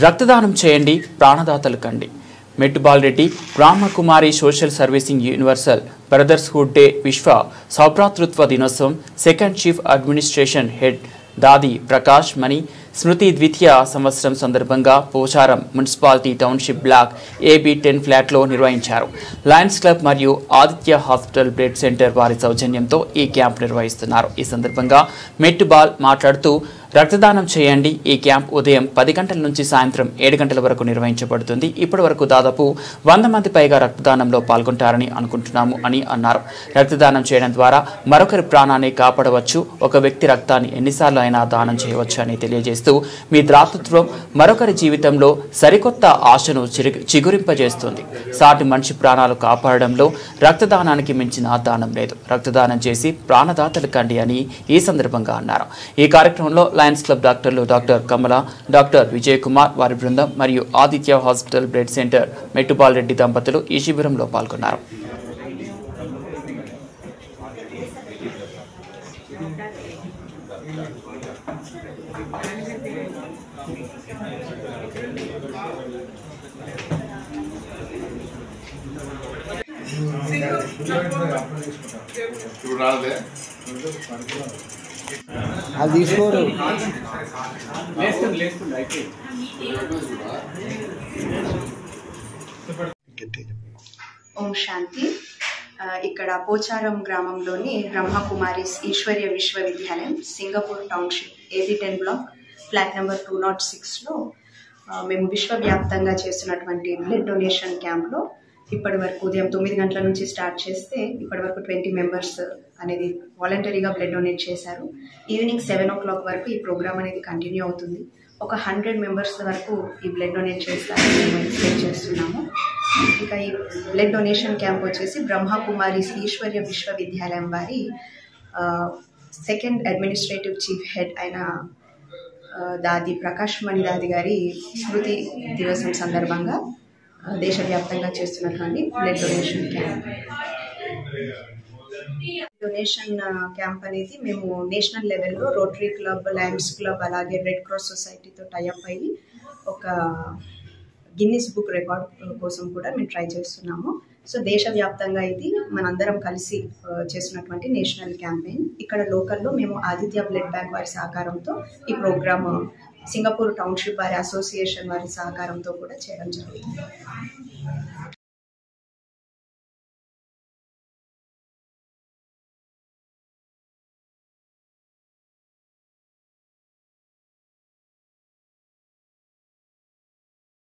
రక్తదానం చేయండి, ప్రాణదాతలు కండి. Mettubal Reddy Brahmakumari social servicing universal brotherhood day విశ్వ సౌభ్రాతృత్వ దినోత్సవం సెకండ్ చీఫ్ అడ్మినిస్ట్రేషన్ హెడ్ దాది ప్రకాష్ మణి స్మృతి ద్వితీయ సంవత్సరం సందర్భంగా Pocharam municipality township black AB10 ఫ్లాట్లో నిర్వహించారు. లయన్స్ క్లబ్ మరియు ఆదిత్య హాస్పిటల్ బ్లడ్ సెంటర్ వారి సౌజన్యంతో ఈ క్యాంప్ నిర్వహిస్తున్నారు. ఈ సందర్భంగా మెట్టుబాల్ మాట్లాడుతూ రక్తదానం చేయండి. ఈ క్యాంప్ ఉదయం 10 గంటల నుంచి సాయంత్రం 7 గంటల వరకు నిర్వహించబడుతుంది. ఇప్పటి వరకు దాదాపు 100 మంది పైగా రక్తదానంలో పాల్గొంటారని అనుకుంటున్నాము అని అన్నారు. రక్తదానం చేయడం ద్వారా మరొకరి ప్రాణాన్ని కాపాడవచ్చు. ఒక వ్యక్తి రక్తాన్ని ఎన్నిసార్లు అయినా దానం చేయవచ్చు అని తెలియజేస్తూ మీ దాతృత్వం మరొకరి జీవితంలో సరికొత్త ఆశను చిగురింపజేస్తుంది. సాటి మనిషి ప్రాణాలు కాపాడడంలో రక్తదానానికి మించిన దానం లేదు. రక్తదానం చేసి ప్రాణదాతలు కండి అని ఈ సందర్భంగా అన్నారు. ఈ కార్యక్రమంలో లయన్స్ క్లబ్ డాక్టర్లు డాక్టర్ కమల, డాక్టర్ విజయ్ కుమార్, వారి బృందం మరియు Aditya hospital blood centre Mettubal Reddy దంపతులు ఈ శిబిరంలో పాల్గొన్నారు. అది తీసుకోరు. ఓం శాంతి. ఇక్కడ పోచారం గ్రామంలోని బ్రహ్మకుమారిస్ ఈశ్వర్య విశ్వవిద్యాలయం Singapore township AB10 block flat number 206లో మేము విశ్వవ్యాప్తంగా చేస్తున్నటువంటి బ్లడ్ డొనేషన్ క్యాంప్లో ఇప్పటి వరకు ఉదయం 9 గంటల నుంచి స్టార్ట్ చేస్తే ఇప్పటి వరకు 20 మెంబర్స్ అనేది వాలంటరీగా బ్లడ్ డొనేట్ చేశారు. ఈవినింగ్ 7 o'clock వరకు ఈ ప్రోగ్రామ్ అనేది కంటిన్యూ అవుతుంది. ఒక 100 మెంబర్స్ వరకు ఈ బ్లడ్ డొనేట్ చేస్తారని మేము ఎక్స్పెక్ట్ చేస్తున్నాము. ఇక ఈ బ్లడ్ డొనేషన్ క్యాంప్ వచ్చేసి బ్రహ్మకుమారి ఈశ్వర్య విశ్వవిద్యాలయం వారి సెకండ్ అడ్మినిస్ట్రేటివ్ చీఫ్ హెడ్ అయిన దాది ప్రకాష్ మణి దాది గారి స్మృతి దివసం సందర్భంగా దేశవ్యాప్తంగా చేస్తున్నటువంటి blood donation camp. Donation camp అనేది మేము నేషనల్ లెవెల్లో రోటరీ క్లబ్, లయన్స్ క్లబ్, అలాగే రెడ్ క్రాస్ సొసైటీతో టైఅప్ అయ్యి ఒక గిన్నిస్ బుక్ రికార్డ్ కోసం కూడా మేము ట్రై చేస్తున్నాము. సో దేశవ్యాప్తంగా ఇది మనందరం కలిసి చేస్తున్నటువంటి నేషనల్ క్యాంపెయిన్. ఇక్కడ లోకల్లో మేము ఆదిత్య బ్లడ్ బ్యాంక్ వారి సహకారంతో ఈ ప్రోగ్రామ్ సింగపూర్ టౌన్షిప్ వారి అసోసియేషన్ వారి సహకారంతో కూడా చేయడం జరుగుతుంది.